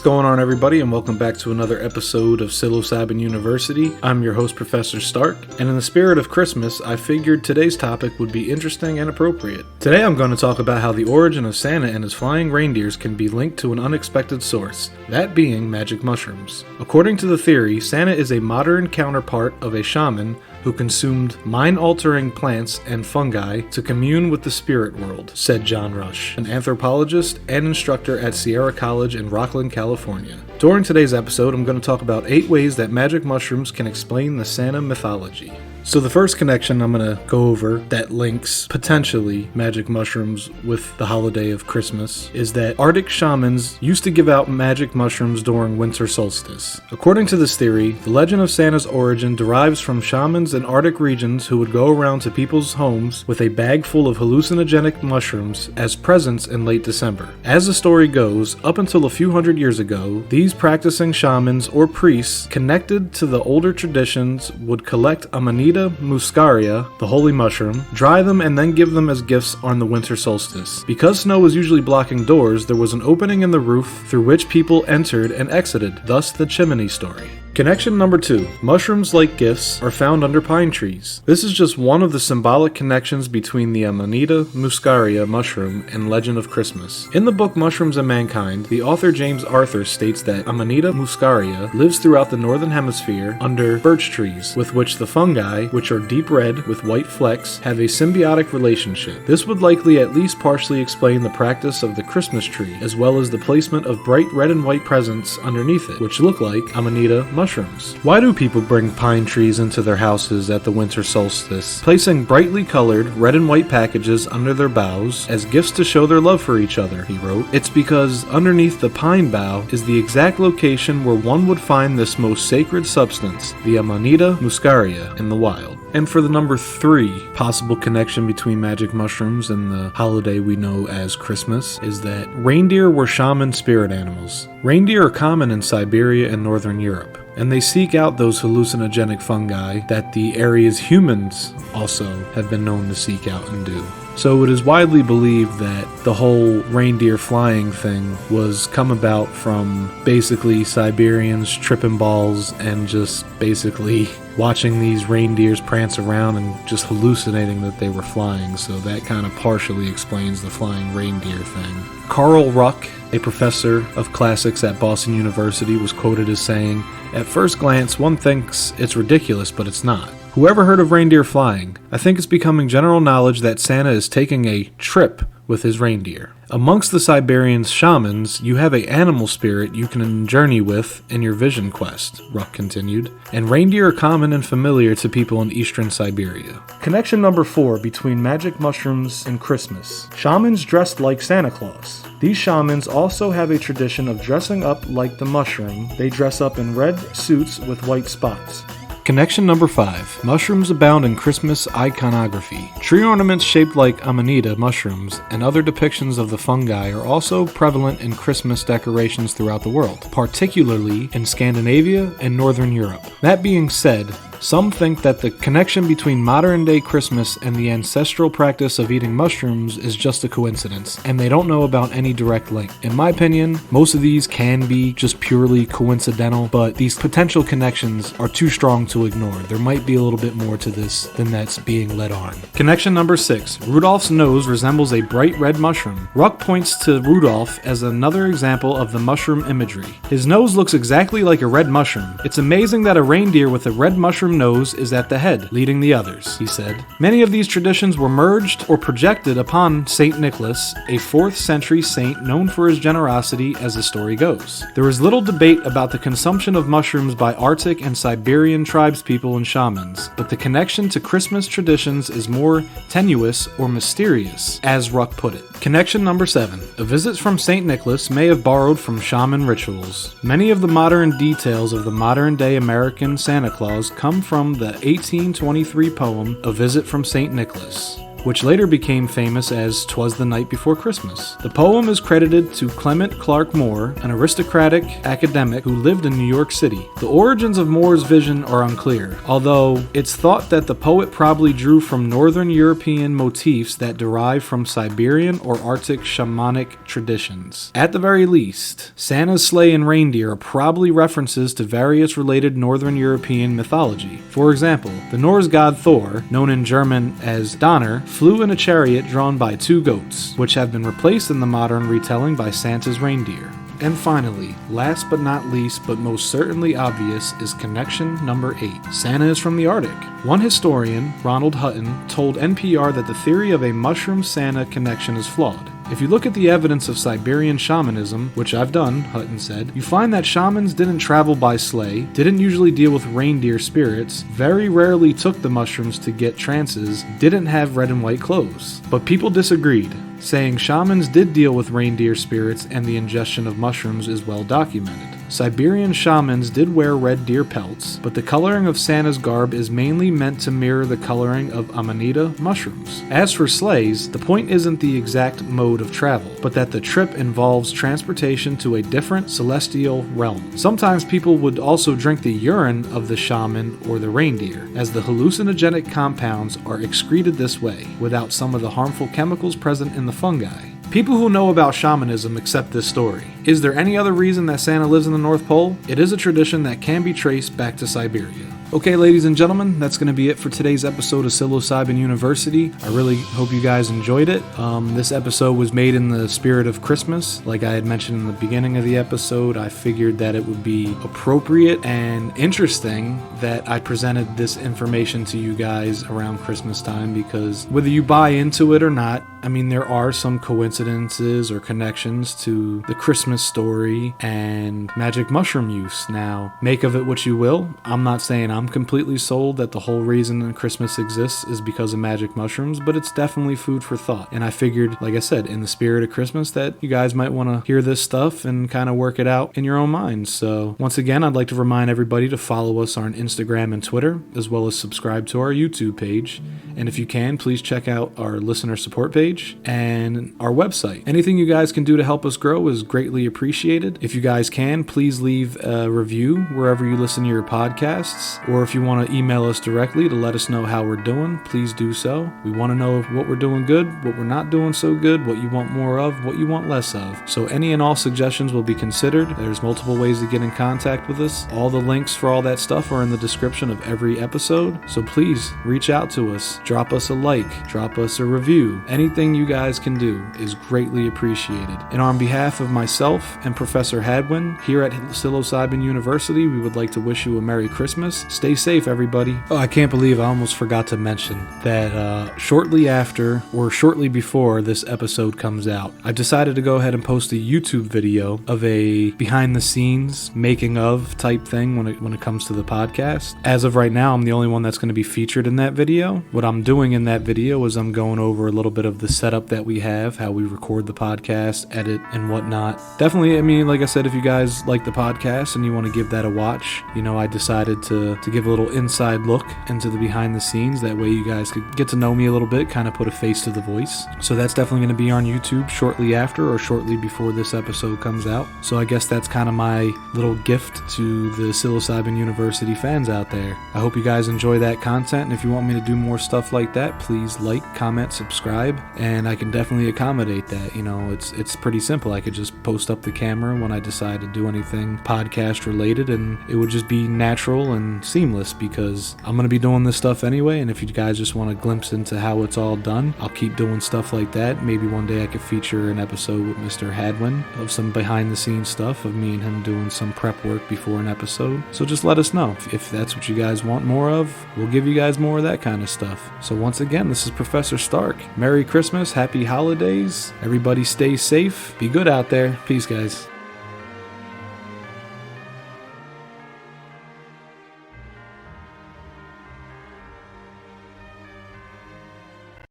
going on, everybody, and welcome back to another episode of Psilocybin University. I'm your host, Professor Stark, and in the spirit of Christmas, I figured today's topic would be interesting and appropriate. Today I'm going to talk about how the origin of Santa and his flying reindeers can be linked to an unexpected source, that being magic mushrooms. According to the theory, Santa is a modern counterpart of a shaman who consumed mind-altering plants and fungi to commune with the spirit world, said John Rush, an anthropologist and instructor at Sierra College in Rockland, California. During today's episode, I'm going to talk about 8 ways that magic mushrooms can explain the Santa mythology. So the first connection I'm going to go over that links potentially magic mushrooms with the holiday of Christmas is that Arctic shamans used to give out magic mushrooms during winter solstice. According to this theory, the legend of Santa's origin derives from shamans in Arctic regions who would go around to people's homes with a bag full of hallucinogenic mushrooms as presents in late December. As the story goes, up until a few hundred years ago, these practicing shamans or priests connected to the older traditions would collect Amanita muscaria, the holy mushroom, dry them and then give them as gifts on the winter solstice. Because snow was usually blocking doors, there was an opening in the roof through which people entered and exited, thus the chimney story. Connection number 2. Mushrooms like gifts are found under pine trees. This is just one of the symbolic connections between the Amanita muscaria mushroom and Legend of Christmas. In the book Mushrooms and Mankind, the author James Arthur states that Amanita muscaria lives throughout the northern hemisphere under birch trees, with which the fungi, which are deep red with white flecks, have a symbiotic relationship. This would likely at least partially explain the practice of the Christmas tree, as well as the placement of bright red and white presents underneath it, which look like Amanita mushrooms. Why do people bring pine trees into their houses at the winter solstice, placing brightly colored red and white packages under their boughs as gifts to show their love for each other, he wrote. It's because underneath the pine bough is the exact location where one would find this most sacred substance, the Amanita muscaria, in the wild. And for the number 3 possible connection between magic mushrooms and the holiday we know as Christmas is that reindeer were shaman spirit animals. Reindeer are common in Siberia and northern Europe, and they seek out those hallucinogenic fungi that the area's humans also have been known to seek out and do. So it is widely believed that the whole reindeer flying thing was come about from basically Siberians tripping balls and just basically watching these reindeers prance around and just hallucinating that they were flying. So that kind of partially explains the flying reindeer thing. Carl Ruck, a professor of classics at Boston University, was quoted as saying, "At first glance, one thinks it's ridiculous, but it's not. Whoever heard of reindeer flying? I think it's becoming general knowledge that Santa is taking a trip with his reindeer. Amongst the Siberian shamans, you have an animal spirit you can journey with in your vision quest," Ruck continued, "and reindeer are common and familiar to people in eastern Siberia." Connection number 4 between magic mushrooms and Christmas. Shamans dressed like Santa Claus. These shamans also have a tradition of dressing up like the mushroom. They dress up in red suits with white spots. Connection number 5. Mushrooms abound in Christmas iconography. Tree ornaments shaped like Amanita mushrooms and other depictions of the fungi are also prevalent in Christmas decorations throughout the world, particularly in Scandinavia and Northern Europe. That being said, some think that the connection between modern-day Christmas and the ancestral practice of eating mushrooms is just a coincidence, and they don't know about any direct link. In my opinion, most of these can be just purely coincidental, but these potential connections are too strong to ignore. There might be a little bit more to this than that's being led on. Connection number 6. Rudolph's nose resembles a bright red mushroom. Ruck points to Rudolph as another example of the mushroom imagery. His nose looks exactly like a red mushroom. It's amazing that a reindeer with a red mushroom nose is at the head, leading the others, he said. Many of these traditions were merged or projected upon Saint Nicholas, a 4th century saint known for his generosity as the story goes. There is little debate about the consumption of mushrooms by Arctic and Siberian tribespeople and shamans, but the connection to Christmas traditions is more tenuous or mysterious, as Ruck put it. Connection number 7. A visit from Saint Nicholas may have borrowed from shaman rituals. Many of the modern details of the modern-day American Santa Claus come from the 1823 poem A Visit from St. Nicholas. which later became famous as "'Twas the Night Before Christmas." The poem is credited to Clement Clarke Moore, an aristocratic academic who lived in New York City. The origins of Moore's vision are unclear, although it's thought that the poet probably drew from Northern European motifs that derive from Siberian or Arctic shamanic traditions. At the very least, Santa's sleigh and reindeer are probably references to various related Northern European mythology. For example, the Norse god Thor, known in German as Donner, flew in a chariot drawn by two goats, which have been replaced in the modern retelling by Santa's reindeer. And finally, last but not least, but most certainly obvious, is connection number 8. Santa is from the Arctic. One historian, Ronald Hutton, told NPR that the theory of a mushroom Santa connection is flawed. If you look at the evidence of Siberian shamanism, which I've done, Hutton said, you find that shamans didn't travel by sleigh, didn't usually deal with reindeer spirits, very rarely took the mushrooms to get trances, didn't have red and white clothes. But people disagreed, saying shamans did deal with reindeer spirits and the ingestion of mushrooms is well documented. Siberian shamans did wear red deer pelts, but the coloring of Santa's garb is mainly meant to mirror the coloring of Amanita mushrooms. As for sleighs, the point isn't the exact mode of travel, but that the trip involves transportation to a different celestial realm. Sometimes people would also drink the urine of the shaman or the reindeer, as the hallucinogenic compounds are excreted this way, without some of the harmful chemicals present in the fungi. People who know about shamanism accept this story. Is there any other reason that Santa lives in the North Pole? It is a tradition that can be traced back to Siberia. Okay, ladies and gentlemen, that's going to be it for today's episode of Psilocybin University. I really hope you guys enjoyed it. This episode was made in the spirit of Christmas. Like I had mentioned in the beginning of the episode, I figured that it would be appropriate and interesting that I presented this information to you guys around Christmas time, because whether you buy into it or not, I mean, there are some coincidences or connections to the Christmas story and magic mushroom use. Now, make of it what you will. I'm not saying I'm completely sold that the whole reason that Christmas exists is because of magic mushrooms, but it's definitely food for thought. And I figured, like I said, in the spirit of Christmas, that you guys might want to hear this stuff and kind of work it out in your own minds. So once again, I'd like to remind everybody to follow us on Instagram and Twitter, as well as subscribe to our YouTube page. And if you can, please check out our listener support page and our website. Anything you guys can do to help us grow is greatly appreciated. If you guys can, please leave a review wherever you listen to your podcasts. Or if you want to email us directly to let us know how we're doing, please do so. We want to know what we're doing good, what we're not doing so good, what you want more of, what you want less of. So any and all suggestions will be considered. There's multiple ways to get in contact with us. All the links for all that stuff are in the description of every episode. So please reach out to us. Drop us a like. Drop us a review. Anything you guys can do is greatly appreciated. And on behalf of myself and Professor Hadwin here at Psilocybin University, we would like to wish you a Merry Christmas. Stay safe, everybody. Oh, I can't believe I almost forgot to mention that shortly after or shortly before this episode comes out, I've decided to go ahead and post a YouTube video of a behind the scenes making of type thing when it comes to the podcast. As of right now, I'm the only one that's going to be featured in that video. What I'm doing in that video is I'm going over a little bit of the setup that we have, how we record the podcast, edit, and whatnot. Definitely, I mean, like I said, if you guys like the podcast and you want to give that a watch, I decided to give a little inside look into the behind the scenes. That way you guys could get to know me a little bit, kind of put a face to the voice. So that's definitely going to be on YouTube shortly after or shortly before this episode comes out. So I guess that's kind of my little gift to the Psilocybin University fans out there. I hope you guys enjoy that content, and if you want me to do more stuff like that, please like, comment, subscribe, and I can definitely accommodate that. It's pretty simple. I could just post up the camera when I decide to do anything podcast related, and it would just be natural and seamless, because I'm going to be doing this stuff anyway. And if you guys just want a glimpse into how it's all done, I'll keep doing stuff like that. Maybe one day I could feature an episode with Mr. Hadwin of some behind the scenes stuff of me and him doing some prep work before an episode. So just let us know if that's what you guys want more of. We'll give you guys more of that kind of stuff. So once again, this is Professor Stark. Merry Christmas, happy holidays. Everybody stay safe. Be good out there. Peace, guys.